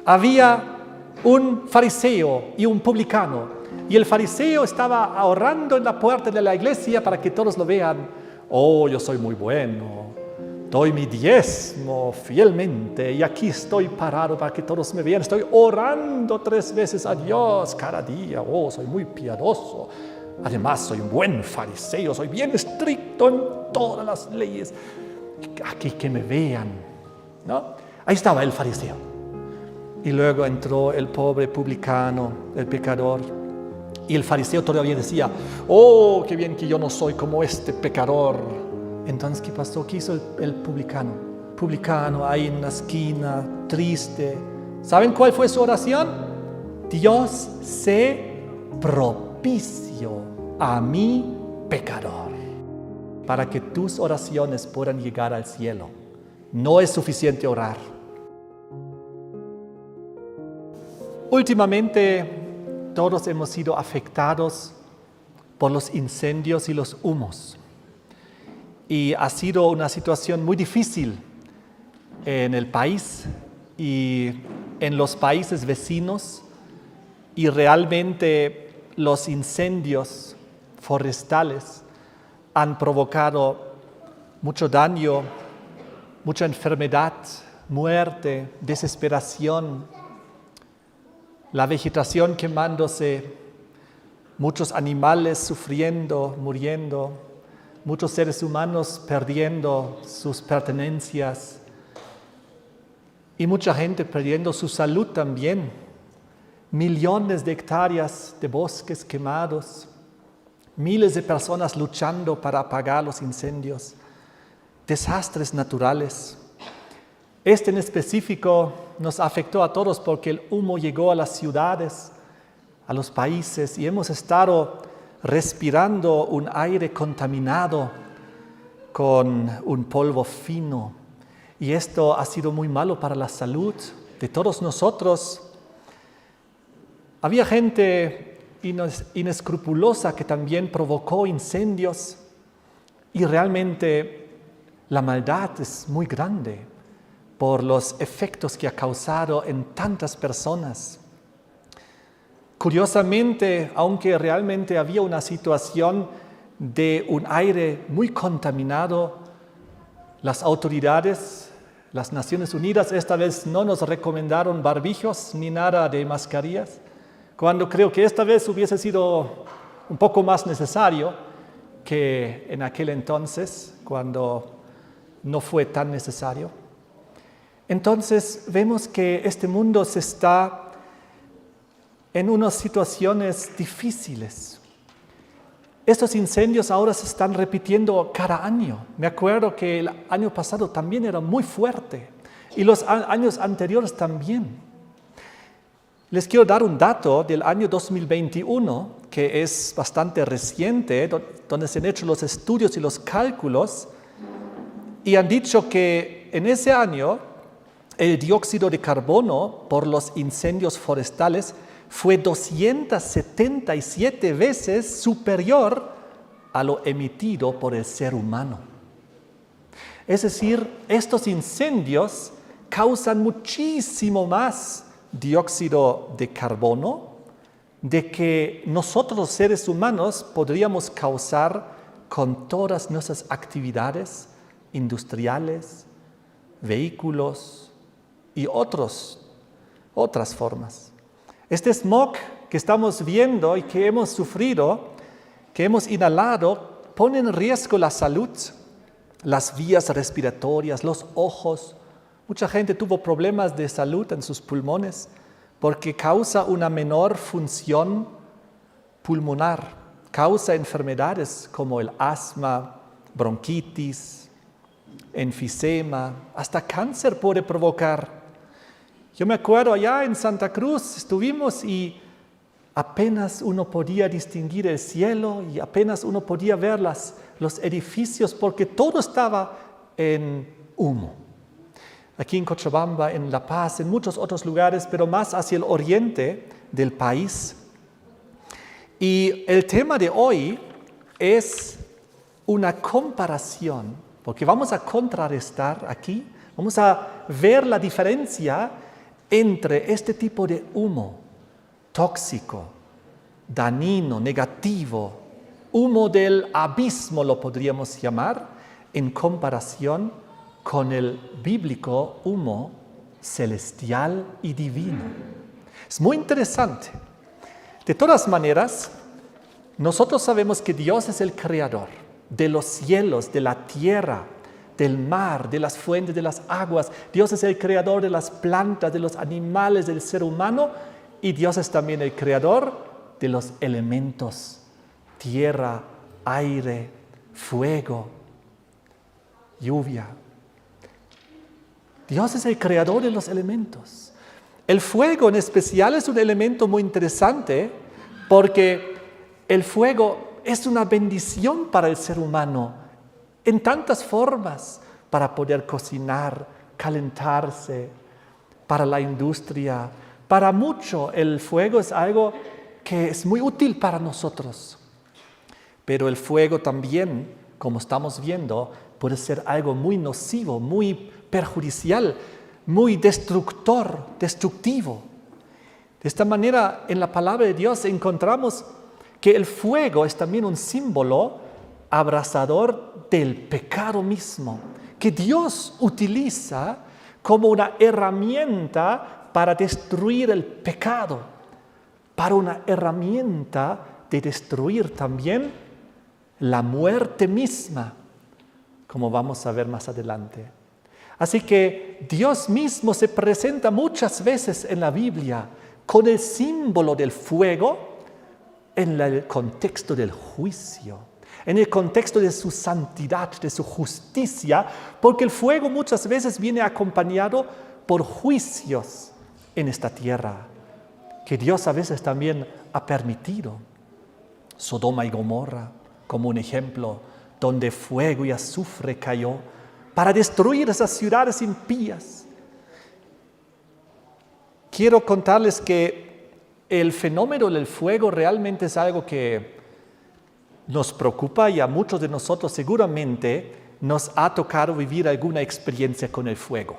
Había un fariseo y un publicano. Y el fariseo estaba ahorrando en la puerta de la iglesia para que todos lo vean. Oh, yo soy muy bueno, doy mi diezmo fielmente y aquí estoy parado para que todos me vean. Estoy orando 3 veces a Dios cada día. Oh, soy muy piadoso. Además, soy un buen fariseo, soy bien estricto en todas las leyes. Aquí que me vean, ¿no? Ahí estaba el fariseo. Y luego entró el pobre publicano, el pecador. Y el fariseo todavía decía, oh, qué bien que yo no soy como este pecador. Entonces, ¿qué pasó? ¿Qué hizo el publicano? Publicano ahí en la esquina, triste. ¿Saben cuál fue su oración? Dios, sé propicio a mi pecador, para que tus oraciones puedan llegar al cielo. No es suficiente orar. Últimamente, todos hemos sido afectados por los incendios y los humos. Y ha sido una situación muy difícil en el país y en los países vecinos. Y realmente los incendios forestales han provocado mucho daño, mucha enfermedad, muerte, desesperación. La vegetación quemándose, muchos animales sufriendo, muriendo, muchos seres humanos perdiendo sus pertenencias y mucha gente perdiendo su salud también. Millones de hectáreas de bosques quemados, miles de personas luchando para apagar los incendios, desastres naturales. Este en específico nos afectó a todos porque el humo llegó a las ciudades, a los países y hemos estado respirando un aire contaminado con un polvo fino. Y esto ha sido muy malo para la salud de todos nosotros. Había gente inescrupulosa que también provocó incendios y realmente la maldad es muy grande por los efectos que ha causado en tantas personas. Curiosamente, aunque realmente había una situación de un aire muy contaminado, las autoridades, las Naciones Unidas, esta vez no nos recomendaron barbijos ni nada de mascarillas, cuando creo que esta vez hubiese sido un poco más necesario que en aquel entonces, cuando no fue tan necesario. Entonces vemos que este mundo se está en unas situaciones difíciles. Estos incendios ahora se están repitiendo cada año. Me acuerdo que el año pasado también era muy fuerte y los años anteriores también. Les quiero dar un dato del año 2021, que es bastante reciente, donde se han hecho los estudios y los cálculos, y han dicho que en ese año el dióxido de carbono por los incendios forestales fue 277 veces superior a lo emitido por el ser humano. Es decir, estos incendios causan muchísimo más dióxido de carbono de que nosotros los seres humanos podríamos causar con todas nuestras actividades industriales, vehículos y otras formas. Este smog que estamos viendo y que hemos sufrido, que hemos inhalado, pone en riesgo la salud, las vías respiratorias, los ojos. Mucha gente tuvo problemas de salud en sus pulmones porque causa una menor función pulmonar, causa enfermedades como el asma, bronquitis, enfisema, hasta cáncer puede provocar. Yo me acuerdo allá en Santa Cruz estuvimos y apenas uno podía distinguir el cielo y apenas uno podía ver los edificios porque todo estaba en humo. Aquí en Cochabamba, en La Paz, en muchos otros lugares, pero más hacia el oriente del país. Y el tema de hoy es una comparación, porque vamos a contrarrestar aquí, vamos a ver la diferencia entre este tipo de humo tóxico, dañino, negativo, humo del abismo lo podríamos llamar, en comparación con el bíblico humo celestial y divino. Es muy interesante. De todas maneras, nosotros sabemos que Dios es el creador de los cielos, de la tierra, del mar, de las fuentes, de las aguas. Dios es el creador de las plantas, de los animales, del ser humano, y Dios es también el creador de los elementos: tierra, aire, fuego, lluvia. Dios es el creador de los elementos. El fuego en especial es un elemento muy interesante porque el fuego es una bendición para el ser humano en tantas formas, para poder cocinar, calentarse, para la industria. Para mucho el fuego es algo que es muy útil para nosotros. Pero el fuego también, como estamos viendo, puede ser algo muy nocivo, muy perjudicial, muy destructivo. De esta manera, en la palabra de Dios encontramos que el fuego es también un símbolo abrasador del pecado mismo, que Dios utiliza como una herramienta para destruir el pecado, para una herramienta de destruir también la muerte misma, como vamos a ver más adelante. Así que Dios mismo se presenta muchas veces en la Biblia con el símbolo del fuego en el contexto del juicio, en el contexto de su santidad, de su justicia, porque el fuego muchas veces viene acompañado por juicios en esta tierra, que Dios a veces también ha permitido. Sodoma y Gomorra, como un ejemplo, donde fuego y azufre cayó para destruir esas ciudades impías. Quiero contarles que el fenómeno del fuego realmente es algo que nos preocupa y a muchos de nosotros seguramente nos ha tocado vivir alguna experiencia con el fuego.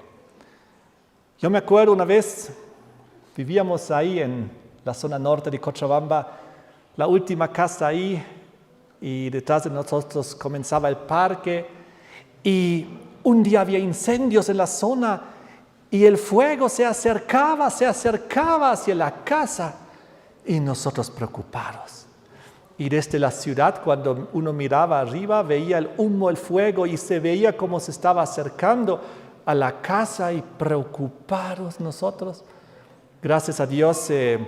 Yo me acuerdo una vez, vivíamos ahí en la zona norte de Cochabamba, la última casa ahí, y detrás de nosotros comenzaba el parque, y un día había incendios en la zona y el fuego se acercaba hacia la casa y nosotros preocupados. Y desde la ciudad, cuando uno miraba arriba, veía el humo, el fuego y se veía cómo se estaba acercando a la casa y preocupados nosotros. Gracias a Dios se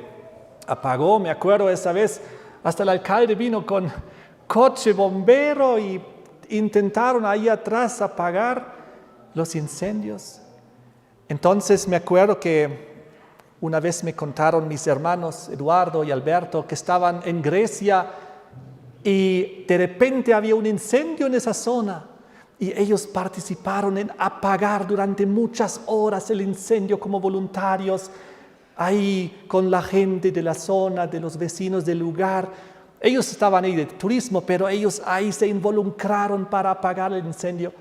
apagó. Me acuerdo esa vez, hasta el alcalde vino con coche bombero y intentaron ahí atrás apagar los incendios. Entonces me acuerdo que una vez me contaron mis hermanos Eduardo y Alberto que estaban en Grecia y de repente había un incendio en esa zona y ellos participaron en apagar durante muchas horas el incendio como voluntarios, ahí con la gente de la zona, de los vecinos del lugar. Ellos estaban ahí de turismo, pero ellos ahí se involucraron para apagar el incendio.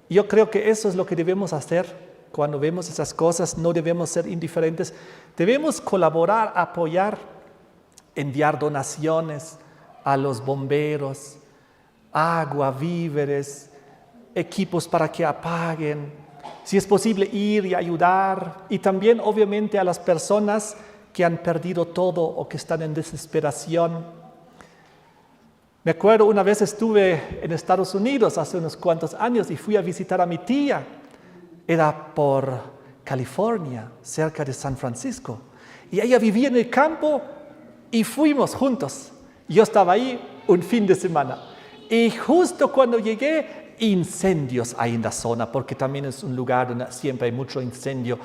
Yo creo que eso es lo que debemos hacer cuando vemos esas cosas. No debemos ser indiferentes. Debemos colaborar, apoyar, enviar donaciones a los bomberos, agua, víveres, equipos para que apaguen. Si es posible, ir y ayudar. Y también, obviamente, a las personas que han perdido todo o que están en desesperación. Me acuerdo una vez estuve en Estados Unidos hace unos cuantos años y fui a visitar a mi tía. Era por California, cerca de San Francisco. Y ella vivía en el campo y fuimos juntos. Yo estaba ahí un fin de semana. Y justo cuando llegué, incendios hay en la zona, porque también es un lugar donde siempre hay mucho incendio.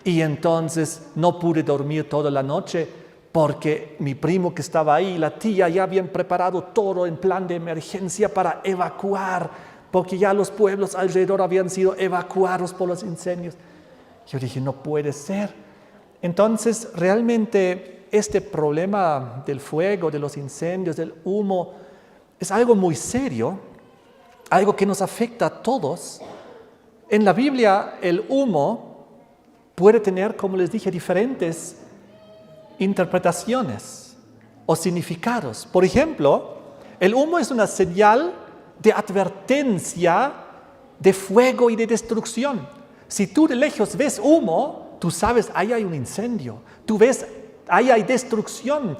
Y entonces no pude dormir toda la noche, porque mi primo que estaba ahí y la tía ya habían preparado todo en plan de emergencia para evacuar, porque ya los pueblos alrededor habían sido evacuados por los incendios. Yo dije, no puede ser. Entonces, realmente este problema del fuego, de los incendios, del humo, es algo muy serio, algo que nos afecta a todos. En la Biblia, el humo puede tener, como les dije, diferentes interpretaciones o significados. Por ejemplo, el humo es una señal de advertencia de fuego y de destrucción. Si tú de lejos ves humo, tú sabes, ahí hay un incendio. Tú ves, ahí hay destrucción.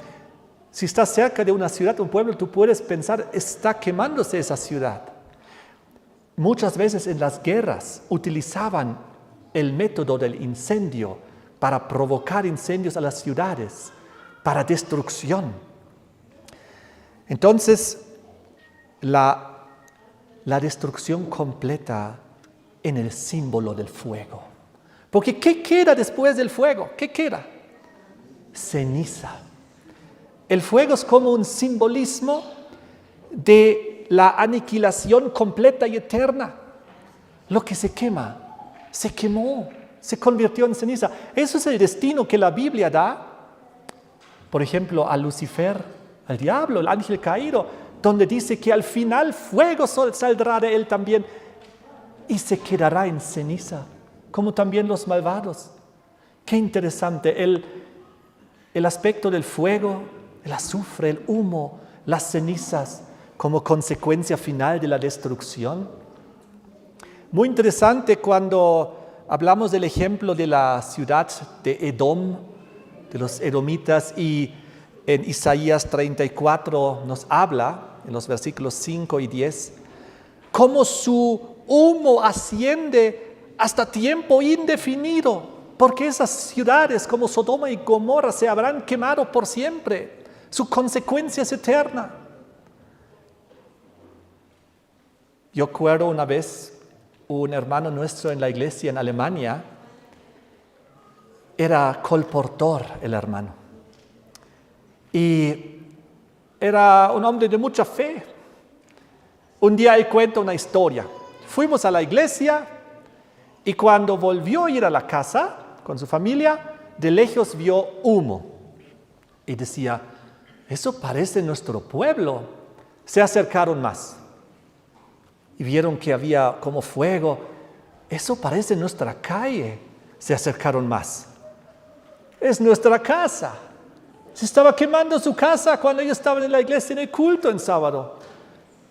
Si estás cerca de una ciudad, un pueblo, tú puedes pensar, está quemándose esa ciudad. Muchas veces en las guerras utilizaban el método del incendio para provocar incendios a las ciudades, para destrucción. Entonces, la destrucción completa en el símbolo del fuego. Porque ¿qué queda después del fuego? ¿Qué queda? Ceniza. El fuego es como un simbolismo de la aniquilación completa y eterna. Lo que se quema, se quemó, se convirtió en ceniza. Eso es el destino que la Biblia da, por ejemplo, a Lucifer, al diablo, el ángel caído, donde dice que al final fuego saldrá de él también y se quedará en ceniza, como también los malvados. Qué interesante el aspecto del fuego, el azufre, el humo, las cenizas como consecuencia final de la destrucción. Muy interesante cuando hablamos del ejemplo de la ciudad de Edom, de los edomitas, y en Isaías 34 nos habla, en los versículos 5 y 10, cómo su humo asciende hasta tiempo indefinido, porque esas ciudades como Sodoma y Gomorra se habrán quemado por siempre. Su consecuencia es eterna. Yo recuerdo una vez un hermano nuestro en la iglesia en Alemania, era colportor el hermano, y era un hombre de mucha fe. Un día él cuenta una historia. Fuimos a la iglesia y cuando volvió a ir a la casa con su familia, de lejos vio humo y decía, eso parece nuestro pueblo. Se acercaron más y vieron que había como fuego. Eso parece nuestra calle. Se acercaron más. Es nuestra casa. Se estaba quemando su casa cuando ellos estaban en la iglesia en el culto en sábado.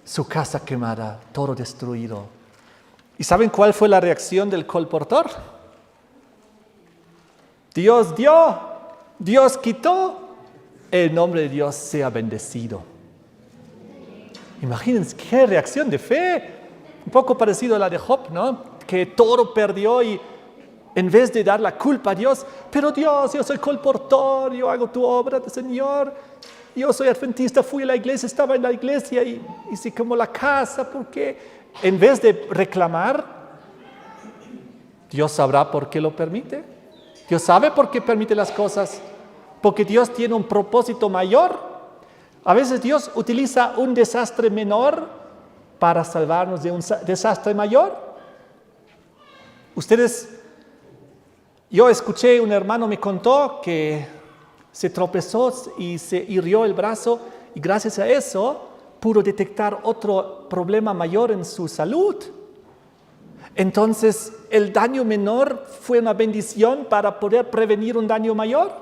Su casa quemada, todo destruido. ¿Y saben cuál fue la reacción del colportor? Dios dio, Dios quitó, el nombre de Dios sea bendecido. Imagínense qué reacción de fe. Un poco parecido a la de Job, ¿no? Que todo perdió y en vez de dar la culpa a Dios, pero Dios, yo soy colportor, yo hago tu obra, Señor, yo soy adventista, fui a la iglesia, estaba en la iglesia y se quemó la casa, ¿por qué? En vez de reclamar, Dios sabrá por qué lo permite. Dios sabe por qué permite las cosas, porque Dios tiene un propósito mayor. A veces Dios utiliza un desastre menor para salvarnos de un desastre mayor. Yo escuché, un hermano me contó que se tropezó y se hirió el brazo y gracias a eso pudo detectar otro problema mayor en su salud. Entonces el daño menor fue una bendición para poder prevenir un daño mayor.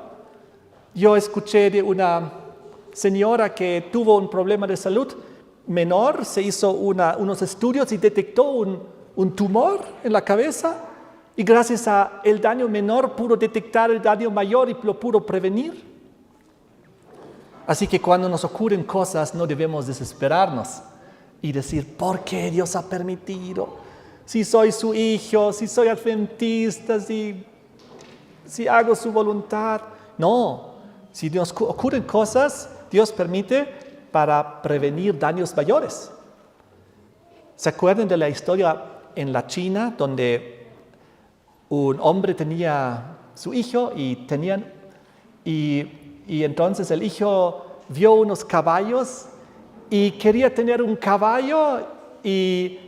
Yo escuché de una señora que tuvo un problema de salud menor, se hizo unos estudios y detectó un tumor en la cabeza. Y gracias al daño menor pudo detectar el daño mayor y lo pudo prevenir. Así que cuando nos ocurren cosas no debemos desesperarnos y decir, ¿por qué Dios ha permitido? Si soy su hijo, si soy adventista, si hago su voluntad. No, si nos ocurren cosas, Dios permite para prevenir daños mayores. ¿Se acuerdan de la historia en la China donde un hombre tenía su hijo y entonces el hijo vio unos caballos y quería tener un caballo y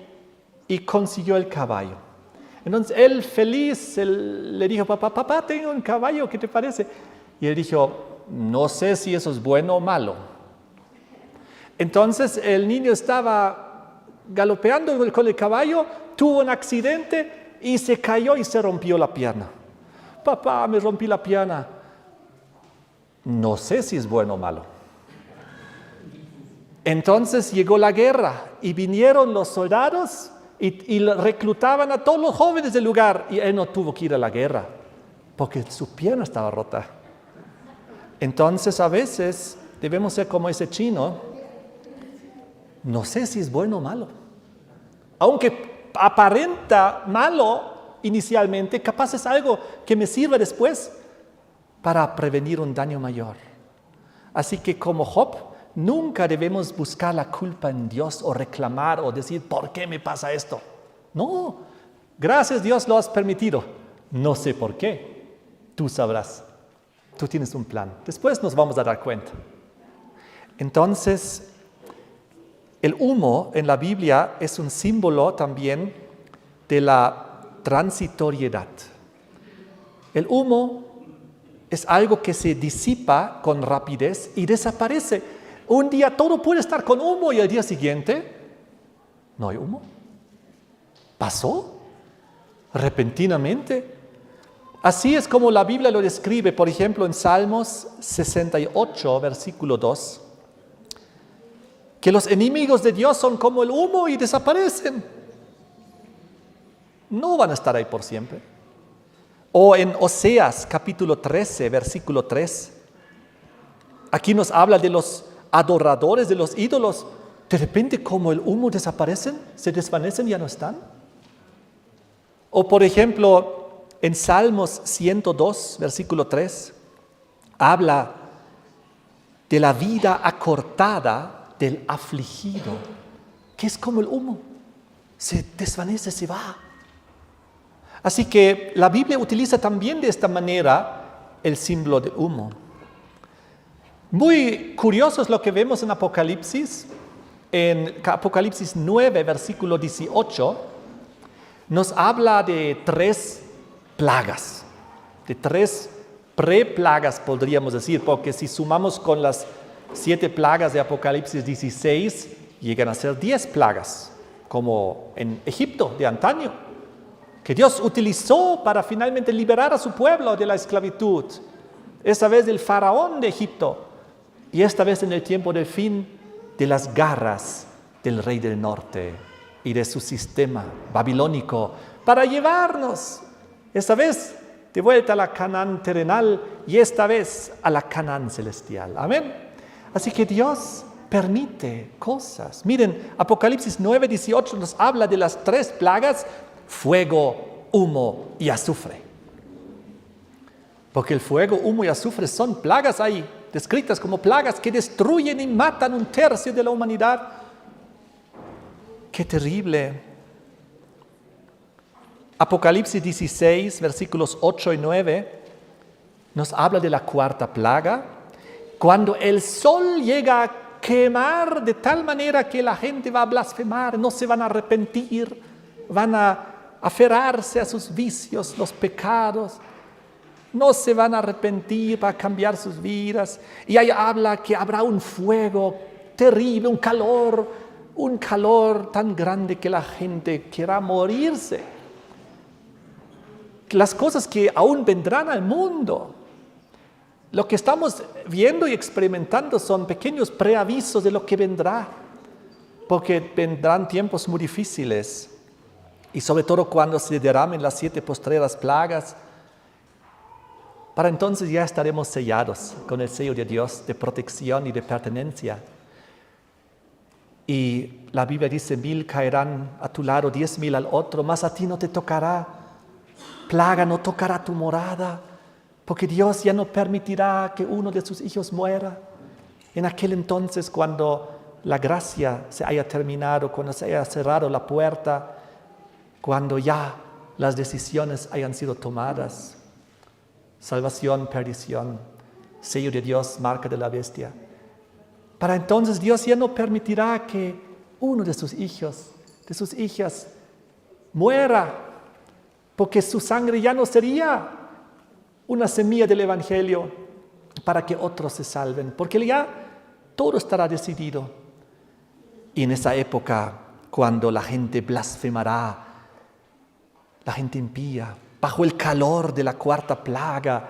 consiguió el caballo. Entonces él feliz le dijo, papá, tengo un caballo, ¿qué te parece? Y él dijo, no sé si eso es bueno o malo. Entonces el niño estaba galopeando con el caballo, tuvo un accidente y se cayó y se rompió la pierna. papá, me rompí la pierna. No sé si es bueno o malo. Entonces llegó la guerra y vinieron los soldados y reclutaban a todos los jóvenes del lugar y él no tuvo que ir a la guerra porque su pierna estaba rota. Entonces a veces debemos ser como ese chino. No sé si es bueno o malo. Aunque aparenta malo inicialmente, capaz es algo que me sirva después para prevenir un daño mayor. Así que como Job, nunca debemos buscar la culpa en Dios o reclamar o decir, ¿por qué me pasa esto? No, gracias Dios lo has permitido. No sé por qué. Tú sabrás. Tú tienes un plan. Después nos vamos a dar cuenta. Entonces, el humo en la Biblia es un símbolo también de la transitoriedad. El humo es algo que se disipa con rapidez y desaparece. Un día todo puede estar con humo y al día siguiente no hay humo. ¿Pasó? Repentinamente. Así es como la Biblia lo describe, por ejemplo, en Salmos 68, versículo 2, que los enemigos de Dios son como el humo y desaparecen. No van a estar ahí por siempre. O en Oseas, capítulo 13, versículo 3, aquí nos habla de los adoradores de los ídolos. De repente, como el humo desaparecen, se desvanecen y ya no están. O por ejemplo, en Salmos 102, versículo 3, habla de la vida acortada del afligido, que es como el humo, se desvanece, se va. Así que la Biblia utiliza también de esta manera el símbolo de humo. Muy curioso es lo que vemos en Apocalipsis 9, versículo 18, nos habla de 3 plagas, de 3 preplagas podríamos decir, porque si sumamos con las 7 plagas de Apocalipsis 16, llegan a ser 10 plagas, como en Egipto de antaño, que Dios utilizó para finalmente liberar a su pueblo de la esclavitud, esta vez del faraón de Egipto, y esta vez en el tiempo del fin de las garras del rey del norte y de su sistema babilónico, para llevarnos esta vez de vuelta a la Canaán terrenal y esta vez a la Canaán celestial. Amén. Así que Dios permite cosas. Miren, Apocalipsis 9, 18 nos habla de las 3 plagas: fuego, humo y azufre. Porque el fuego, humo y azufre son plagas ahí, descritas como plagas que destruyen y matan 1/3 de la humanidad. ¡Qué terrible! Apocalipsis 16, versículos 8 y 9, nos habla de la 4ª plaga, cuando el sol llega a quemar de tal manera que la gente va a blasfemar, no se van a arrepentir, van a aferrarse a sus vicios, los pecados, no se van a arrepentir para cambiar sus vidas. Y ahí habla que habrá un fuego terrible, un calor tan grande que la gente quiera morirse. Las cosas que aún vendrán al mundo, lo que estamos viendo y experimentando son pequeños preavisos de lo que vendrá, porque vendrán tiempos muy difíciles y sobre todo cuando se derramen las 7 postreras plagas. Para entonces ya estaremos sellados con el sello de Dios de protección y de pertenencia. Y la Biblia dice: 1000 caerán a tu lado, 10,000 al otro, mas a ti no te tocará. Plaga no tocará tu morada, porque Dios ya no permitirá que uno de sus hijos muera. En aquel entonces, cuando la gracia se haya terminado, cuando se haya cerrado la puerta, cuando ya las decisiones hayan sido tomadas, salvación, perdición, sello de Dios, marca de la bestia. Para entonces Dios ya no permitirá que uno de sus hijos, de sus hijas, muera, porque su sangre ya no sería una semilla del Evangelio para que otros se salven, porque ya todo estará decidido. Y en esa época, cuando la gente blasfemará, la gente impía, bajo el calor de la cuarta plaga,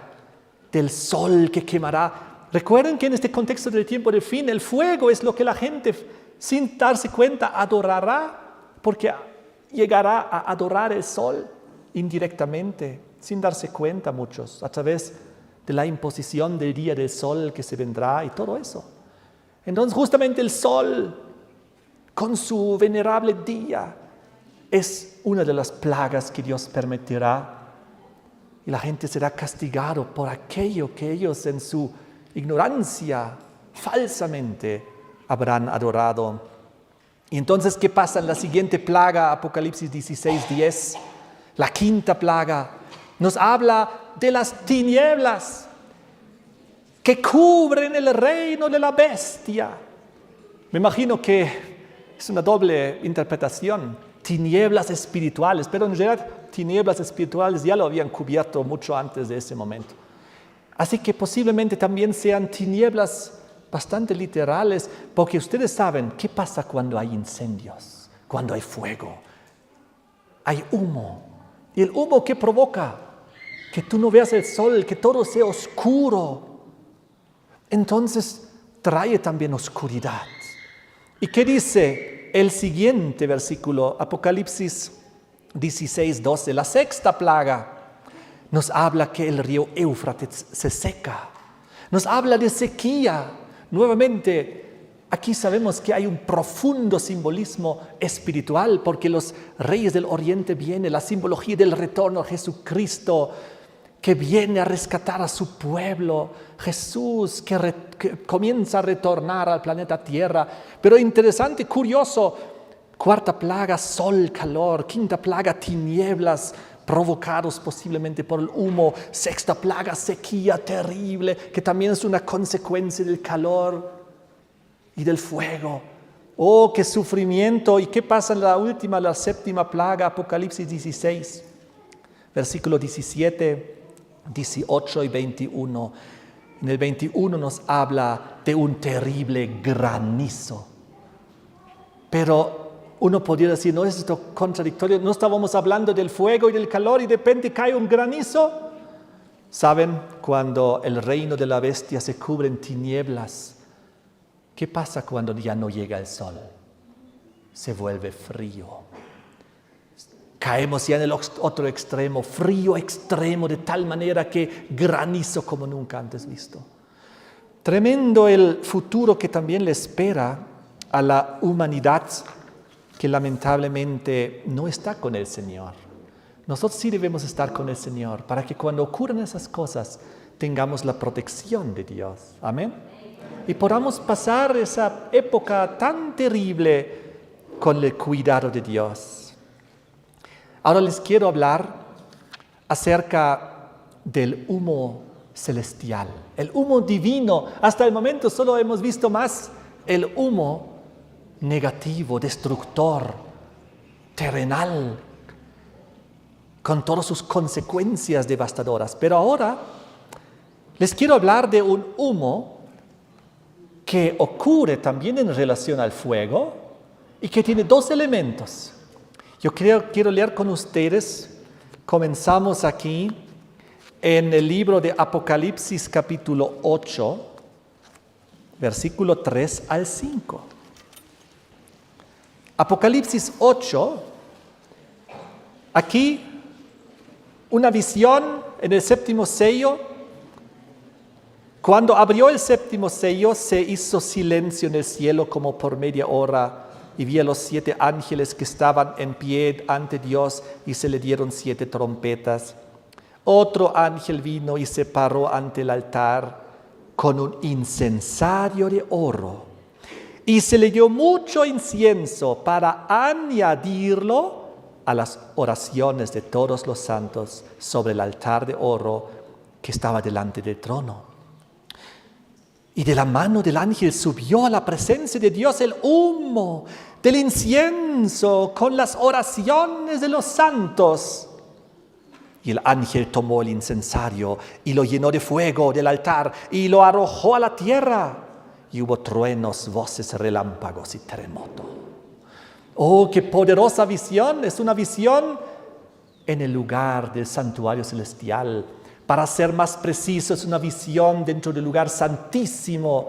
del sol que quemará. Recuerden que en este contexto del tiempo del fin, el fuego es lo que la gente, sin darse cuenta, adorará, porque llegará a adorar el sol indirectamente, sin darse cuenta muchos, a través de la imposición del día del sol que se vendrá y todo eso. Entonces justamente el sol, con su venerable día, es una de las plagas que Dios permitirá. Y la gente será castigado por aquello que ellos en su ignorancia falsamente habrán adorado. Y entonces, ¿qué pasa en la siguiente plaga? Apocalipsis 16:10, la quinta plaga, nos habla de las tinieblas que cubren el reino de la bestia. Me imagino que es una doble interpretación, tinieblas espirituales, pero en realidad tinieblas espirituales ya lo habían cubierto mucho antes de ese momento. Así que posiblemente también sean tinieblas bastante literales, porque ustedes saben qué pasa cuando hay incendios, cuando hay fuego, hay humo. ¿Y el humo qué provoca? Que tú no veas el sol, que todo sea oscuro. Entonces trae también oscuridad. ¿Y qué dice el siguiente versículo? Apocalipsis 16:12, la sexta plaga. Nos habla que el río Éufrates se seca. Nos habla de sequía. Nuevamente, aquí sabemos que hay un profundo simbolismo espiritual, porque los reyes del oriente vienen, la simbología del retorno a Jesucristo, que viene a rescatar a su pueblo. Jesús que comienza a retornar al planeta Tierra. Pero interesante, curioso, cuarta plaga, sol, calor. Quinta plaga, tinieblas, provocados posiblemente por el humo. Sexta plaga, sequía terrible, que también es una consecuencia del calor y del fuego. ¡Oh, qué sufrimiento! ¿Y qué pasa en la última, la séptima plaga? Apocalipsis 16, versículo 17, 18 y 21. En el 21 nos habla de un terrible granizo. Pero uno podría decir, ¿no es esto contradictorio? ¿No estábamos hablando del fuego y del calor y de repente cae un granizo? ¿Saben? Cuando el reino de la bestia se cubre en tinieblas, ¿qué pasa cuando ya no llega el sol? Se vuelve frío. Caemos ya en el otro extremo, frío extremo, de tal manera que granizo como nunca antes visto. Tremendo el futuro que también le espera a la humanidad que lamentablemente no está con el Señor. Nosotros sí debemos estar con el Señor para que cuando ocurran esas cosas tengamos la protección de Dios. Amén. Y podamos pasar esa época tan terrible con el cuidado de Dios. Ahora les quiero hablar acerca del humo celestial, el humo divino. Hasta el momento solo hemos visto más el humo negativo, destructor, terrenal, con todas sus consecuencias devastadoras. Pero ahora les quiero hablar de un humo que ocurre también en relación al fuego y que tiene dos elementos. Yo quiero leer con ustedes, comenzamos aquí en el libro de Apocalipsis capítulo 8, versículo 3 al 5. Apocalipsis 8, aquí una visión en el séptimo sello. Cuando abrió el séptimo sello, se hizo silencio en el cielo como por media hora, y vi a los 7 ángeles que estaban en pie ante Dios, y se le dieron 7 trompetas. Otro ángel vino y se paró ante el altar con un incensario de oro. Y se le dio mucho incienso para añadirlo a las oraciones de todos los santos sobre el altar de oro que estaba delante del trono. Y de la mano del ángel subió a la presencia de Dios el humo del incienso con las oraciones de los santos. Y el ángel tomó el incensario y lo llenó de fuego del altar y lo arrojó a la tierra. Y hubo truenos, voces, relámpagos y terremoto. ¡Oh, qué poderosa visión! Es una visión en el lugar del santuario celestial. Para ser más preciso, es una visión dentro del lugar santísimo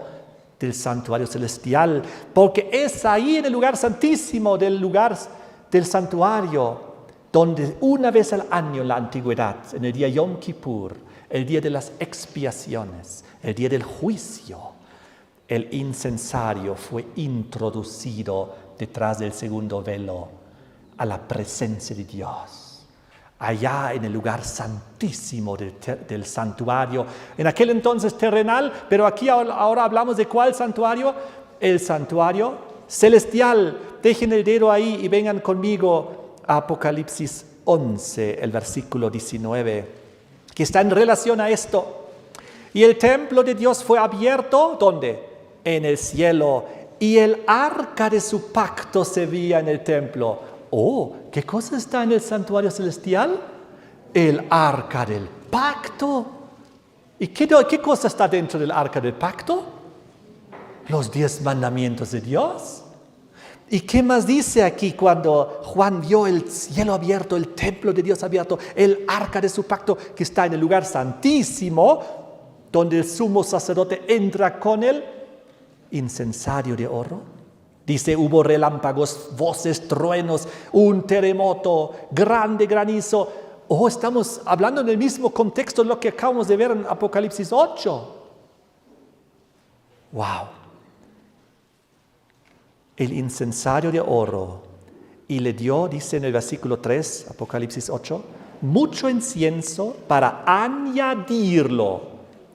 del santuario celestial, porque es ahí en el lugar santísimo del lugar del santuario, donde una vez al año en la antigüedad, en el día Yom Kippur, el día de las expiaciones, el día del juicio, el incensario fue introducido detrás del segundo velo a la presencia de Dios, allá en el lugar santísimo del santuario, en aquel entonces terrenal, pero aquí ahora hablamos de ¿cuál santuario? El santuario celestial. Dejen el dedo ahí y vengan conmigo a Apocalipsis 11, el versículo 19, que está en relación a esto. Y el templo de Dios fue abierto, ¿dónde? En el cielo, y el arca de su pacto se veía en el templo. Oh, ¿qué cosa está en el santuario celestial? El arca del pacto. ¿Y qué cosa está dentro del arca del pacto? Los 10 mandamientos de Dios. ¿Y qué más dice aquí cuando Juan vio el cielo abierto, el templo de Dios abierto, el arca de su pacto que está en el lugar santísimo, donde el sumo sacerdote entra con el incensario de oro? Dice, hubo relámpagos, voces, truenos, un terremoto, grande granizo. Oh, estamos hablando en el mismo contexto de lo que acabamos de ver en Apocalipsis 8. ¡Wow! El incensario de oro, y le dio, dice en el versículo 3, Apocalipsis 8, mucho incienso para añadirlo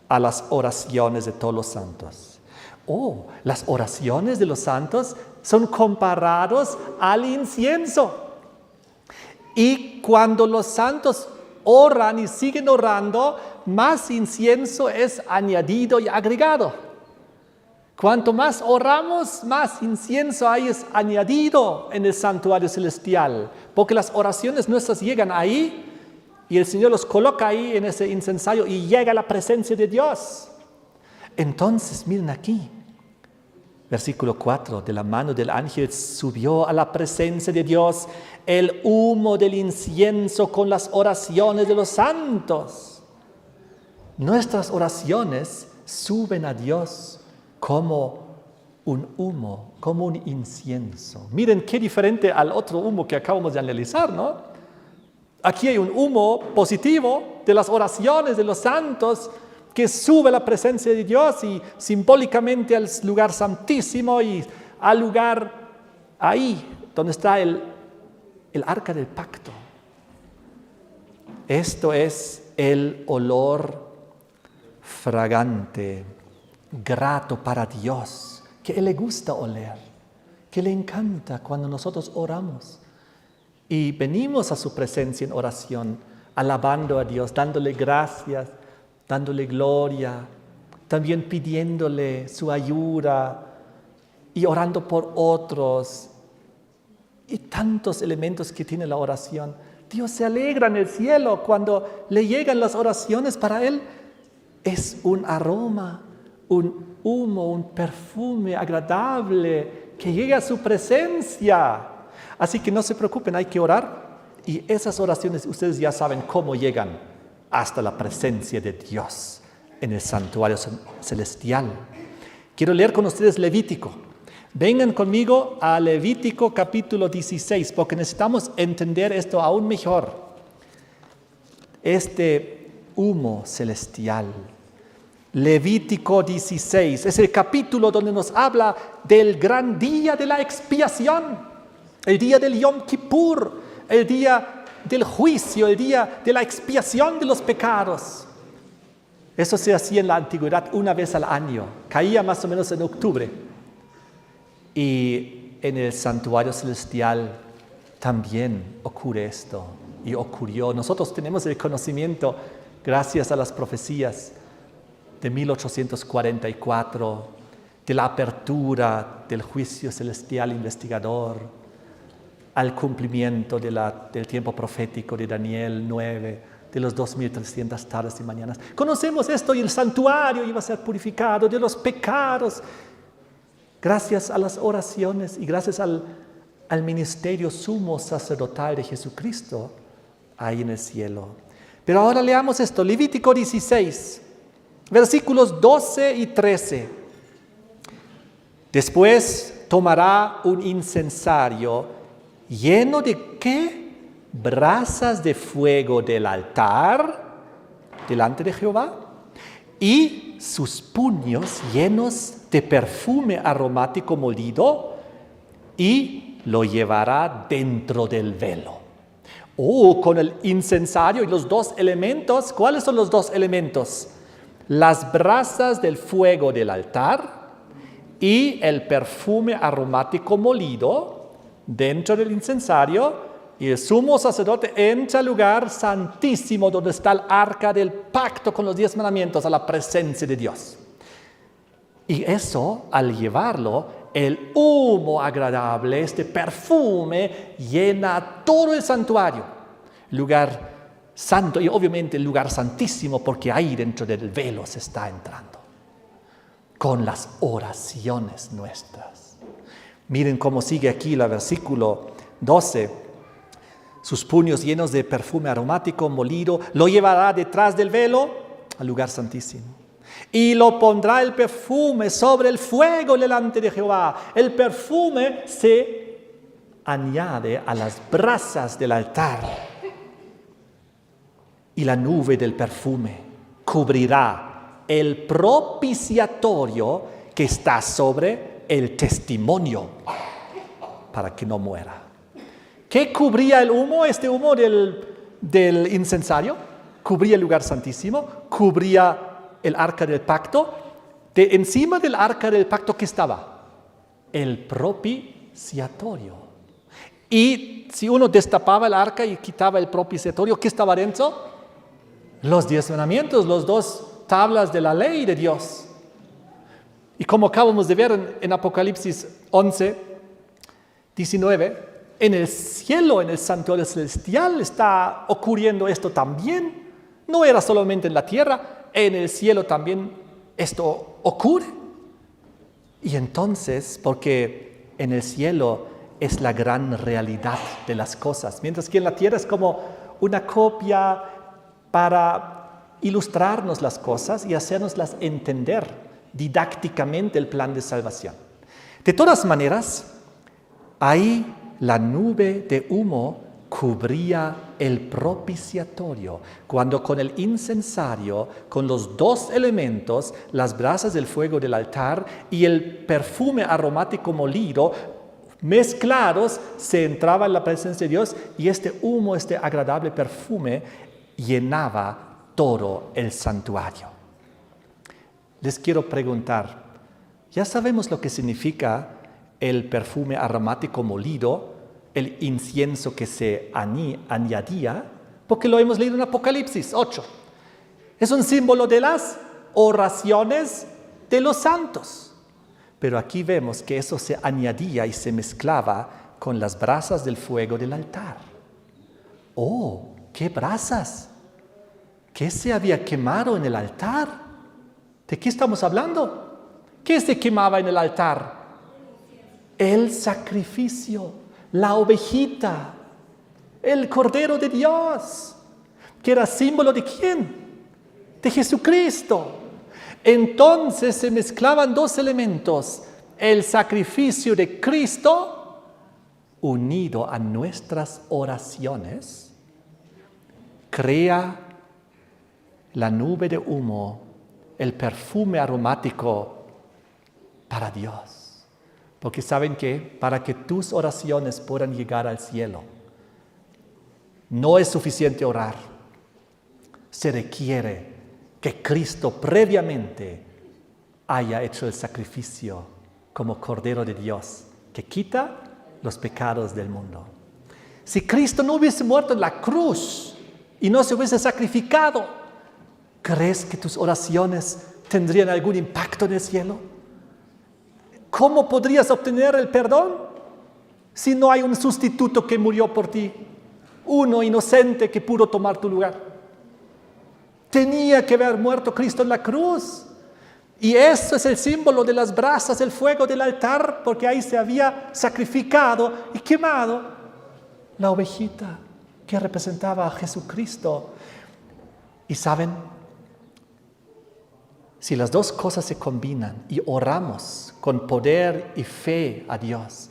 a las oraciones de todos los santos. Oh, las oraciones de los santos son comparados al incienso. Y cuando los santos oran y siguen orando, más incienso es añadido y agregado. Cuanto más oramos, más incienso ahí es añadido en el santuario celestial, porque las oraciones nuestras llegan ahí y el Señor los coloca ahí en ese incensario y llega la presencia de Dios. Entonces, miren aquí, versículo 4, de la mano del ángel subió a la presencia de Dios el humo del incienso con las oraciones de los santos. Nuestras oraciones suben a Dios como un humo, como un incienso. Miren qué diferente al otro humo que acabamos de analizar, ¿no? Aquí hay un humo positivo de las oraciones de los santos que sube a la presencia de Dios y simbólicamente al lugar santísimo y al lugar ahí donde está el arca del pacto. Esto es el olor fragante, grato para Dios, que Él le gusta oler, que le encanta cuando nosotros oramos y venimos a su presencia en oración, alabando a Dios, dándole gracias, dándole gloria, también pidiéndole su ayuda y orando por otros y tantos elementos que tiene la oración. Dios se alegra en el cielo cuando le llegan las oraciones. Para Él es un aroma, un humo, un perfume agradable que llega a su presencia. Así que no se preocupen, hay que orar y esas oraciones ustedes ya saben cómo llegan hasta la presencia de Dios en el santuario celestial. Quiero leer con ustedes Levítico. Vengan conmigo a Levítico capítulo 16 porque necesitamos entender esto aún mejor. Este humo celestial. Levítico 16 es el capítulo donde nos habla del gran día de la expiación, el día del Yom Kippur, el día del juicio, el día de la expiación de los pecados. Eso se hacía en la antigüedad una vez al año, caía más o menos en octubre. Y en el santuario celestial también ocurre esto, y ocurrió. Nosotros tenemos el conocimiento, gracias a las profecías de 1844, de la apertura del juicio celestial investigador, al cumplimiento del tiempo profético de Daniel 9, de los 2300 tardes y mañanas. Conocemos esto y el santuario iba a ser purificado de los pecados. Gracias a las oraciones y gracias al ministerio sumo sacerdotal de Jesucristo, ahí en el cielo. Pero ahora leamos esto, Levítico 16, versículos 12 y 13. Después tomará un incensario lleno de ¿qué? Brasas de fuego del altar delante de Jehová y sus puños llenos de perfume aromático molido y lo llevará dentro del velo. Con el incensario y los dos elementos. ¿Cuáles son los dos elementos? Las brasas del fuego del altar y el perfume aromático molido dentro del incensario. Y el sumo sacerdote entra al lugar santísimo donde está el arca del pacto con los 10 mandamientos a la presencia de Dios. Y eso, al llevarlo, el humo agradable, este perfume, llena todo el santuario, lugar santo y obviamente el lugar santísimo, porque ahí dentro del velo se está entrando con las oraciones nuestras. Miren cómo sigue aquí el versículo 12. Sus puños llenos de perfume aromático molido lo llevará detrás del velo al lugar santísimo. Y lo pondrá el perfume sobre el fuego delante de Jehová. El perfume se añade a las brasas del altar. Y la nube del perfume cubrirá el propiciatorio que está sobre el testimonio para que no muera. ¿Qué cubría el humo? Este humo del incensario cubría el lugar santísimo, cubría el arca del pacto. De encima del arca del pacto, ¿qué estaba? El propiciatorio. Y si uno destapaba el arca y quitaba el propiciatorio, ¿qué estaba dentro? Los 10 mandamientos, los 2 tablas de la ley de Dios. Y como acabamos de ver en Apocalipsis 11, 19, en el cielo, en el santuario celestial, está ocurriendo esto también. No era solamente en la tierra, en el cielo también esto ocurre. Y entonces, porque en el cielo es la gran realidad de las cosas, mientras que en la tierra es como una copia para ilustrarnos las cosas y hacernoslas entender didácticamente el plan de salvación. De todas maneras, ahí la nube de humo cubría el propiciatorio, cuando con el incensario, con los 2 elementos, las brasas del fuego del altar y el perfume aromático molido, mezclados, se entraba en la presencia de Dios y este humo, este agradable perfume, llenaba todo el santuario. Les quiero preguntar, ¿ya sabemos lo que significa el perfume aromático molido, el incienso que se añadía? Porque lo hemos leído en Apocalipsis 8. Es un símbolo de las oraciones de los santos. Pero aquí vemos que eso se añadía y se mezclaba con las brasas del fuego del altar. ¡Oh! ¿Qué brasas? ¿Qué se había quemado en el altar? ¿De qué estamos hablando? ¿Qué se quemaba en el altar? El sacrificio, la ovejita, el Cordero de Dios, que era símbolo ¿de quién? De Jesucristo. Entonces se mezclaban 2 elementos, el sacrificio de Cristo unido a nuestras oraciones, crea la nube de humo, el perfume aromático para Dios. Porque ¿saben qué? Para que tus oraciones puedan llegar al cielo, no es suficiente orar. Se requiere que Cristo previamente haya hecho el sacrificio como Cordero de Dios, que quita los pecados del mundo. Si Cristo no hubiese muerto en la cruz y no se hubiese sacrificado, ¿crees que tus oraciones tendrían algún impacto en el cielo? ¿Cómo podrías obtener el perdón si no hay un sustituto que murió por ti? Uno inocente que pudo tomar tu lugar. Tenía que haber muerto Cristo en la cruz. Y eso es el símbolo de las brasas del fuego del altar, porque ahí se había sacrificado y quemado la ovejita, que representaba a Jesucristo. Y saben, si las dos cosas se combinan y oramos con poder y fe a Dios,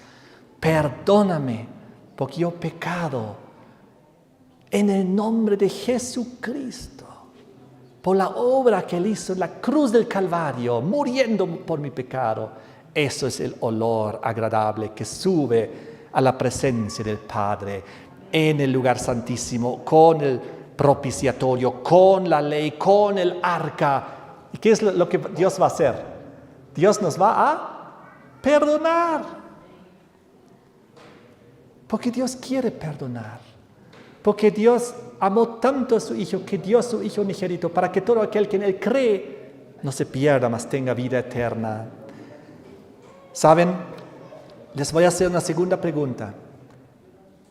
perdóname porque yo he pecado en el nombre de Jesucristo, por la obra que Él hizo en la cruz del Calvario, muriendo por mi pecado. Eso es el olor agradable que sube a la presencia del Padre en el lugar santísimo, con el propiciatorio, con la ley, con el arca. ¿Y qué es lo que Dios va a hacer? Dios nos va a perdonar. Porque Dios quiere perdonar. Porque Dios amó tanto a su Hijo que dio a su Hijo unigénito para que todo aquel que en Él cree no se pierda, mas tenga vida eterna. ¿Saben? Les voy a hacer una segunda pregunta.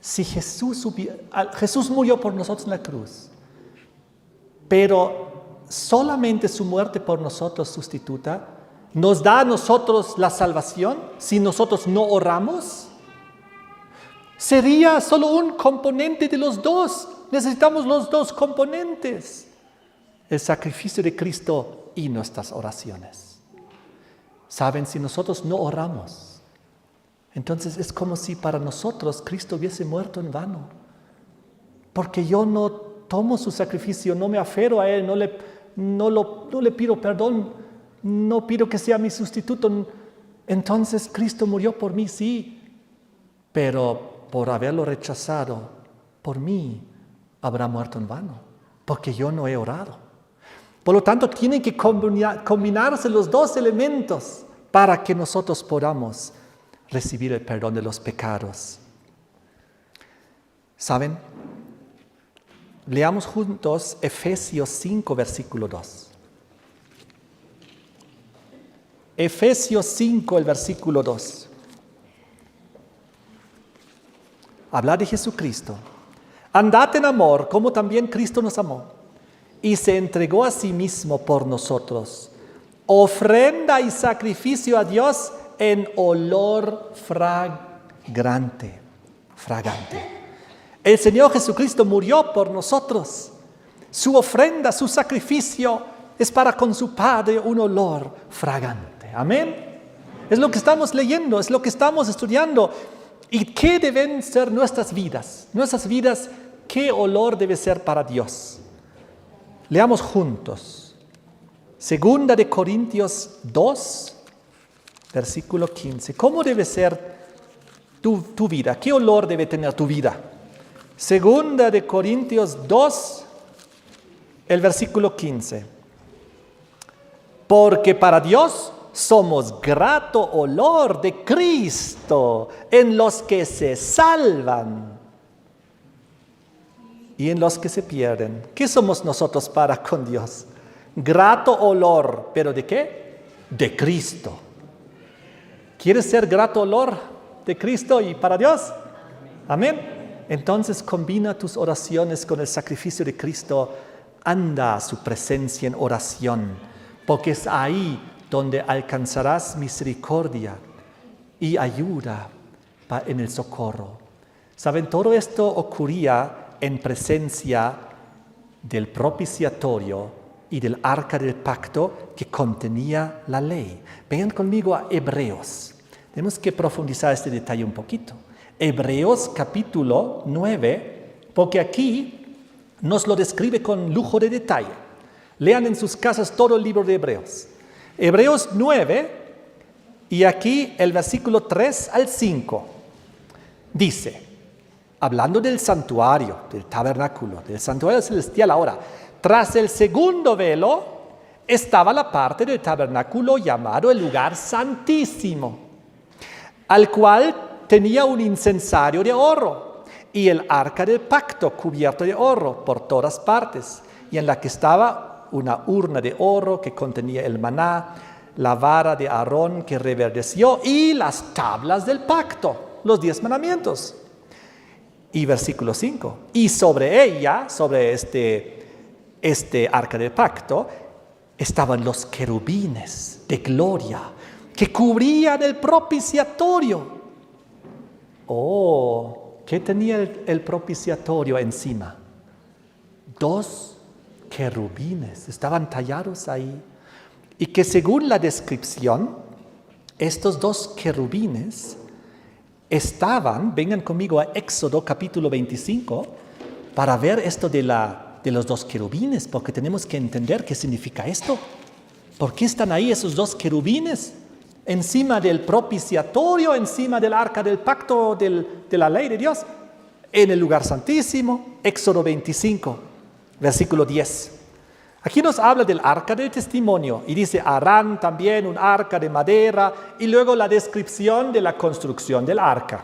Si Jesús murió por nosotros en la cruz, pero solamente su muerte por nosotros sustituta, ¿nos da a nosotros la salvación si nosotros no oramos? Sería solo un componente de los dos. Necesitamos los dos componentes: el sacrificio de Cristo y nuestras oraciones. Saben, si nosotros no oramos, entonces es como si para nosotros Cristo hubiese muerto en vano. Porque yo no tomo su sacrificio, no me aferro a Él, no le pido perdón, no pido que sea mi sustituto. Entonces Cristo murió por mí, sí, pero por haberlo rechazado, por mí habrá muerto en vano, porque yo no he orado. Por lo tanto, tienen que combinarse los dos elementos para que nosotros podamos recibir el perdón de los pecados. ¿Saben? Leamos juntos Efesios 5, versículo 2. Efesios 5, el versículo 2. Habla de Jesucristo. Andad en amor, como también Cristo nos amó, y se entregó a sí mismo por nosotros, ofrenda y sacrificio a Dios en olor fragante. El Señor Jesucristo murió por nosotros. Su ofrenda, su sacrificio es para con su Padre un olor fragante. Amén. Es lo que estamos leyendo, es lo que estamos estudiando. ¿Y qué deben ser nuestras vidas? Nuestras vidas, ¿qué olor debe ser para Dios? Leamos juntos. Segunda de Corintios 2, versículo 15. ¿Cómo debe ser tu vida? ¿Qué olor debe tener tu vida? Segunda de Corintios 2, el versículo 15. Porque para Dios somos grato olor de Cristo en los que se salvan y en los que se pierden. ¿Qué somos nosotros para con Dios? Grato olor, ¿pero de qué? De Cristo. ¿Quieres ser grato olor de Cristo y para Dios? Amén. Entonces combina tus oraciones con el sacrificio de Cristo. Anda a su presencia en oración, porque es ahí donde alcanzarás misericordia y ayuda en el socorro. ¿Saben? Todo esto ocurría en presencia del propiciatorio y del arca del pacto que contenía la ley. Vengan conmigo a Hebreos. Tenemos que profundizar este detalle un poquito. Hebreos capítulo 9, porque aquí nos lo describe con lujo de detalle. Lean en sus casas todo el libro de Hebreos. Hebreos 9, y aquí el versículo 3 al 5, dice, hablando del santuario, del tabernáculo, del santuario celestial ahora, tras el segundo velo estaba la parte del tabernáculo llamado el lugar santísimo, al cual tenía un incensario de oro y el arca del pacto cubierto de oro por todas partes, y en la que estaba una urna de oro que contenía el maná, la vara de Aarón que reverdeció y las tablas del pacto, los 10 mandamientos. Y versículo 5, y sobre ella, sobre este arca del pacto, estaban los querubines de gloria que cubrían el propiciatorio. Oh, ¿Qué tenía el propiciatorio encima? 2 querubines, estaban tallados ahí. Y que según la descripción, estos 2 querubines vengan conmigo a Éxodo capítulo 25, para ver esto de los 2 querubines, porque tenemos que entender qué significa esto. ¿Por qué están ahí esos 2 querubines encima del propiciatorio, encima del arca del pacto de la ley de Dios? En el lugar santísimo, Éxodo 25, versículo 10. Aquí nos habla del arca del testimonio y dice, harán también un arca de madera, y luego la descripción de la construcción del arca.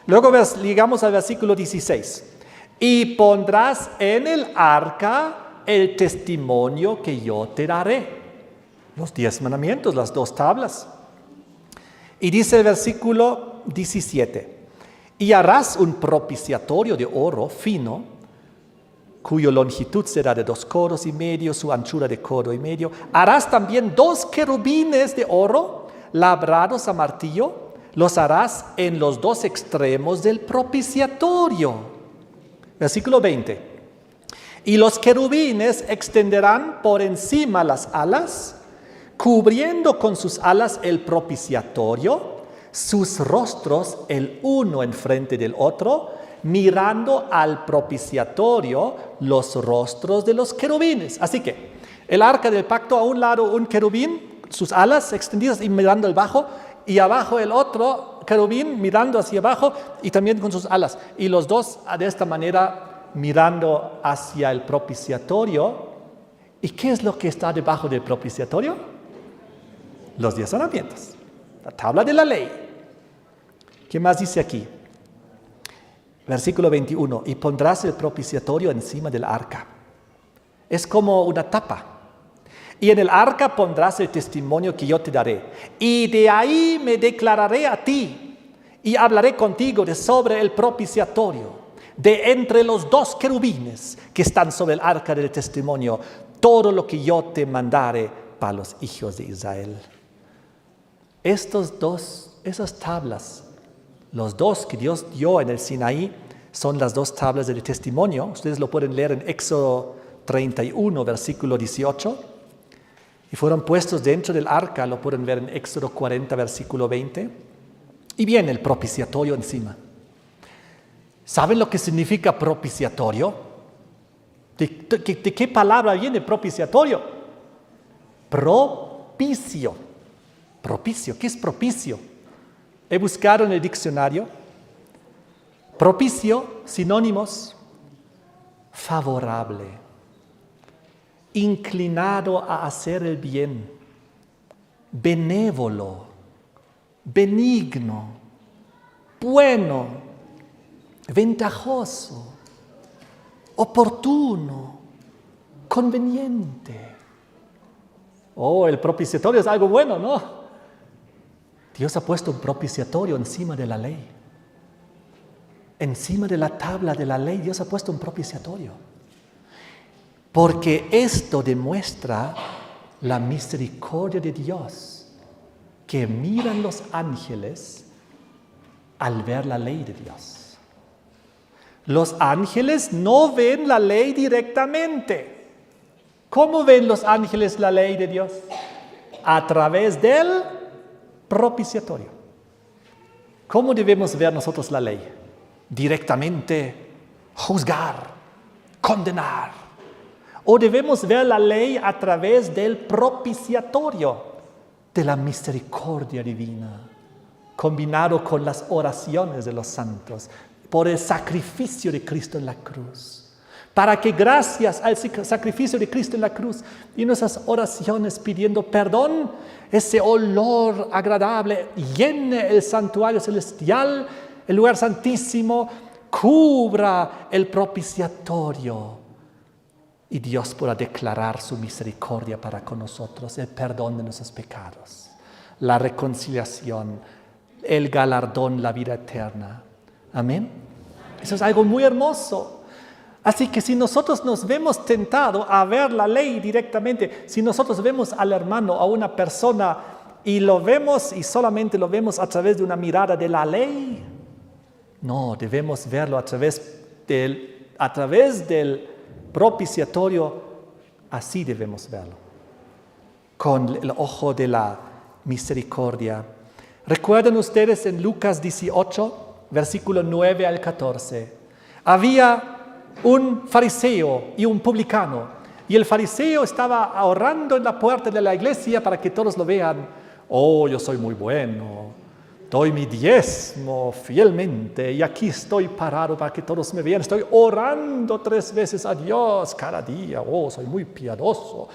Luego llegamos al versículo 16. Y pondrás en el arca el testimonio que yo te daré. Los 10 mandamientos, las 2 tablas. Y dice el versículo 17. Y harás un propiciatorio de oro fino, cuya longitud será de 2 codos y medio, su anchura de codo y medio. Harás también 2 querubines de oro, labrados a martillo. Los harás en los 2 extremos del propiciatorio. Versículo 20. Y los querubines extenderán por encima las alas, cubriendo con sus alas el propiciatorio, sus rostros el uno enfrente del otro, mirando al propiciatorio los rostros de los querubines. Así que el arca del pacto, a un lado un querubín, sus alas extendidas y mirando al bajo, y abajo el otro querubín mirando hacia abajo y también con sus alas. Y los 2 de esta manera mirando hacia el propiciatorio. ¿Y qué es lo que está debajo del propiciatorio? Los 10 mandamientos, la tabla de la ley. ¿Qué más dice aquí? Versículo 21. Y pondrás el propiciatorio encima del arca. Es como una tapa. Y en el arca pondrás el testimonio que yo te daré. Y de ahí me declararé a ti y hablaré contigo de sobre el propiciatorio, de entre los 2 querubines que están sobre el arca del testimonio, todo lo que yo te mandare para los hijos de Israel. Esas tablas, los 2 que Dios dio en el Sinaí, son las 2 tablas del testimonio. Ustedes lo pueden leer en Éxodo 31, versículo 18. Y fueron puestos dentro del arca, lo pueden ver en Éxodo 40, versículo 20. Y viene el propiciatorio encima. ¿Saben lo que significa propiciatorio? ¿De qué palabra viene propiciatorio? Propicio. Propicio, ¿qué es propicio? He buscado en el diccionario. Propicio, sinónimos: favorable, inclinado a hacer el bien, benévolo, benigno, bueno, ventajoso, oportuno, conveniente. Oh, el propiciatorio es algo bueno, ¿no? Dios ha puesto un propiciatorio encima de la ley. Encima de la tabla de la ley, Dios ha puesto un propiciatorio. Porque esto demuestra la misericordia de Dios, que miran los ángeles al ver la ley de Dios. Los ángeles no ven la ley directamente. ¿Cómo ven los ángeles la ley de Dios? A través del propiciatorio. ¿Cómo debemos ver nosotros la ley? Directamente juzgar, condenar. O debemos ver la ley a través del propiciatorio, de la misericordia divina, combinado con las oraciones de los santos, por el sacrificio de Cristo en la cruz. Para que gracias al sacrificio de Cristo en la cruz y nuestras oraciones pidiendo perdón, ese olor agradable llene el santuario celestial, el lugar santísimo, cubra el propiciatorio. Y Dios pueda declarar su misericordia para con nosotros, el perdón de nuestros pecados, la reconciliación, el galardón, la vida eterna. Amén. Eso es algo muy hermoso. Así que si nosotros nos vemos tentados a ver la ley directamente, si nosotros vemos al hermano, a una persona, y lo vemos y solamente lo vemos a través de una mirada de la ley, No, debemos verlo a través del propiciatorio, así debemos verlo, con el ojo de la misericordia. ¿Recuerdan ustedes en Lucas 18, versículo 9 al 14? Había un fariseo y un publicano, y el fariseo estaba ahorrando en la puerta de la iglesia para que todos lo vean. Oh, yo soy muy bueno, doy mi diezmo fielmente y aquí estoy parado para que todos me vean. Estoy orando 3 veces a Dios cada día. Oh, soy muy piadoso.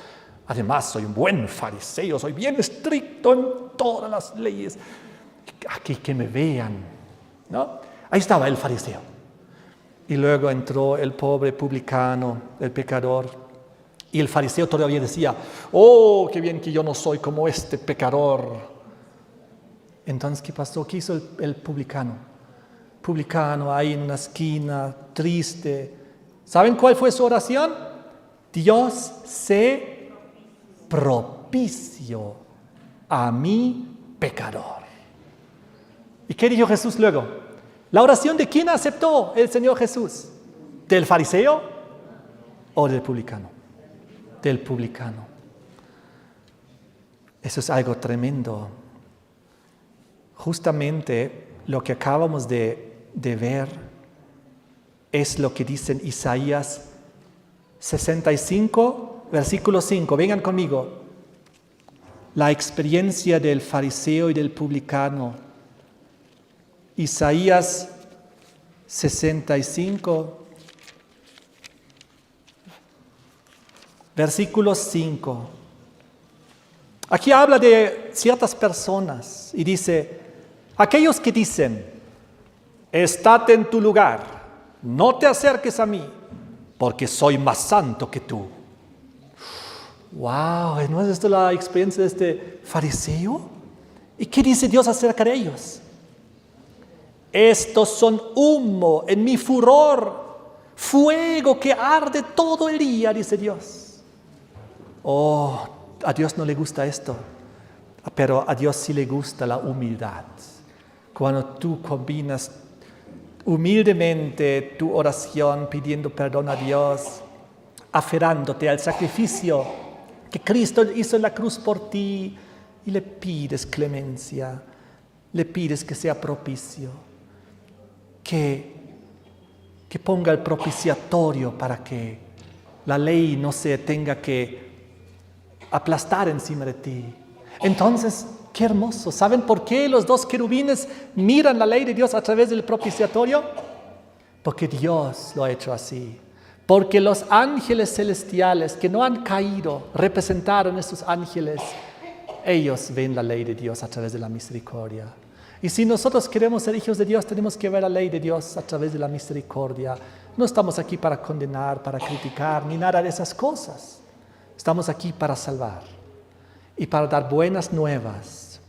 Además, soy un buen fariseo, soy bien estricto en todas las leyes. Aquí que me vean, ¿no? Ahí estaba el fariseo. Y luego entró el pobre publicano, el pecador. Y el fariseo todavía decía, oh, qué bien que yo no soy como este pecador. Entonces, ¿qué pasó? ¿Qué hizo el publicano? Publicano ahí en una esquina, triste. ¿Saben cuál fue su oración? Dios sé propicio a mi pecador. ¿Y qué dijo Jesús luego? ¿La oración de quién aceptó el Señor Jesús? ¿Del fariseo o del publicano? Del publicano. Eso es algo tremendo. Justamente lo que acabamos de ver es lo que dice en Isaías 65, versículo 5. Vengan conmigo. La experiencia del fariseo y del publicano. Isaías 65, versículo 5. Aquí habla de ciertas personas y dice, aquellos que dicen, estate en tu lugar, no te acerques a mí, porque soy más santo que tú. Wow, ¿no es esto la experiencia de este fariseo? ¿Y qué dice Dios acerca de ellos? Estos son humo en mi furor, fuego que arde todo el día, dice Dios. Oh, a Dios no le gusta esto, pero a Dios sí le gusta la humildad. Cuando tú combinas humildemente tu oración pidiendo perdón a Dios, aferrándote al sacrificio que Cristo hizo en la cruz por ti y le pides clemencia, le pides que sea propicio, que ponga el propiciatorio para que la ley no se tenga que aplastar encima de ti. Entonces, qué hermoso. ¿Saben por qué los 2 querubines miran la ley de Dios a través del propiciatorio? Porque Dios lo ha hecho así. Porque los ángeles celestiales que no han caído representaron a esos ángeles. Ellos ven la ley de Dios a través de la misericordia. Y si nosotros queremos ser hijos de Dios, tenemos que ver la ley de Dios a través de la misericordia. No estamos aquí para condenar, para criticar, ni nada de esas cosas. Estamos aquí para salvar y para dar buenas nuevas.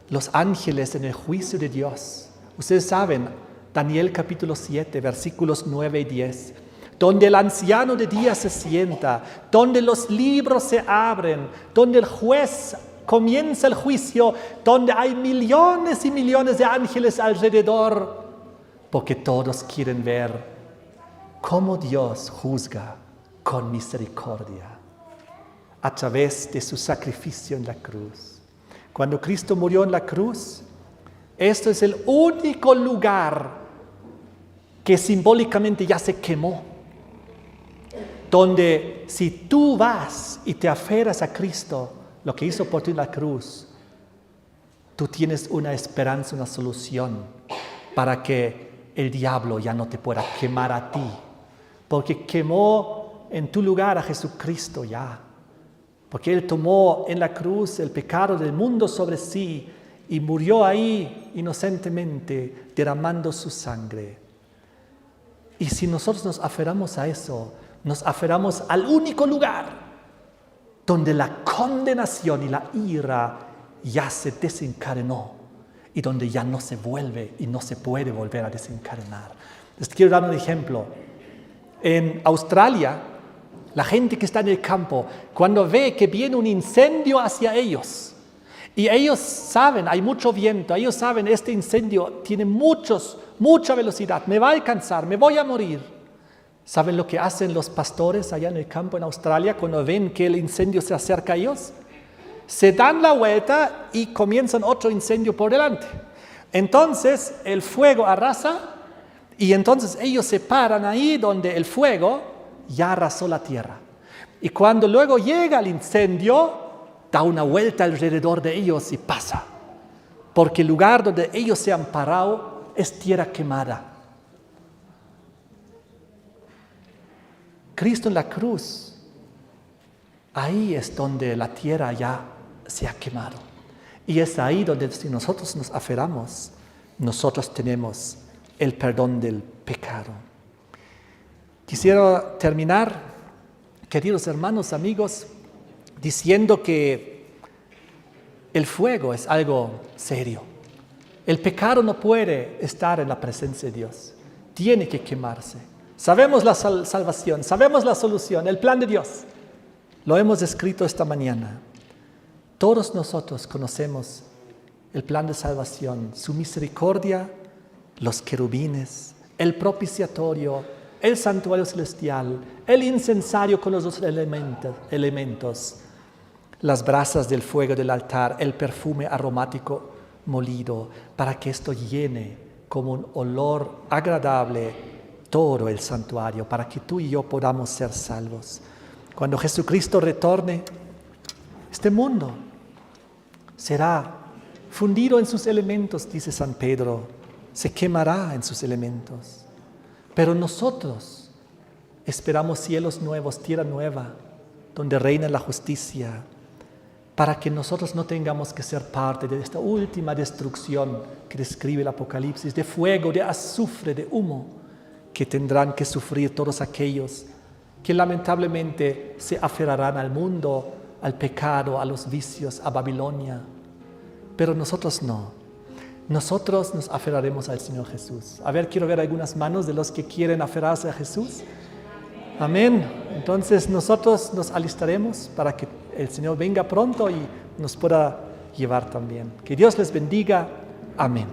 Los ángeles en el juicio de Dios. Ustedes saben, Daniel capítulo 7, versículos 9 y 10. Donde el anciano de día se sienta, donde los libros se abren, donde el juez comienza el juicio, donde hay millones y millones de ángeles alrededor, porque todos quieren ver cómo Dios juzga con misericordia a través de su sacrificio en la cruz. Cuando Cristo murió en la cruz, esto es el único lugar que simbólicamente ya se quemó, donde si tú vas y te aferras a Cristo, lo que hizo por ti en la cruz, tú tienes una esperanza, una solución para que el diablo ya no te pueda quemar a ti, porque quemó en tu lugar a Jesucristo ya, porque Él tomó en la cruz el pecado del mundo sobre sí y murió ahí inocentemente derramando su sangre. Y si nosotros nos aferramos a eso, nos aferramos al único lugar donde la condenación y la ira ya se desencadenó y donde ya no se vuelve y no se puede volver a desencadenar. Les quiero dar un ejemplo. En Australia, la gente que está en el campo, cuando ve que viene un incendio hacia ellos Y ellos saben, hay mucho viento, ellos saben, este incendio tiene mucha velocidad, me va a alcanzar, me voy a morir. ¿Saben lo que hacen los pastores allá en el campo en Australia cuando ven que el incendio se acerca a ellos? Se dan la vuelta y comienzan otro incendio por delante. Entonces el fuego arrasa y entonces ellos se paran ahí donde el fuego ya arrasó la tierra. Y cuando luego llega el incendio, da una vuelta alrededor de ellos y pasa. Porque el lugar donde ellos se han parado es tierra quemada. Cristo en la cruz, ahí es donde la tierra ya se ha quemado. Y es ahí donde si nosotros nos aferramos, nosotros tenemos el perdón del pecado. Quisiera terminar, queridos hermanos, amigos, diciendo que el fuego es algo serio. El pecado no puede estar en la presencia de Dios. Tiene que quemarse. Sabemos la salvación, sabemos la solución, el plan de Dios. Lo hemos escrito esta mañana. Todos nosotros conocemos el plan de salvación, su misericordia, los querubines, el propiciatorio, el santuario celestial, el incensario con los dos elementos, las brasas del fuego del altar, el perfume aromático molido, para que esto llene como un olor agradable todo el santuario, para que tú y yo podamos ser salvos. Cuando Jesucristo retorne, este mundo será fundido en sus elementos, dice San Pedro, se quemará en sus elementos. Pero nosotros esperamos cielos nuevos, tierra nueva, donde reina la justicia, para que nosotros no tengamos que ser parte de esta última destrucción que describe el Apocalipsis, de fuego, de azufre, de humo, que tendrán que sufrir todos aquellos que lamentablemente se aferrarán al mundo, al pecado, a los vicios, a Babilonia. Pero nosotros no. Nosotros nos aferraremos al Señor Jesús. A ver, quiero ver algunas manos de los que quieren aferrarse a Jesús. Amén. Entonces nosotros nos alistaremos para que el Señor venga pronto y nos pueda llevar también. Que Dios les bendiga. Amén.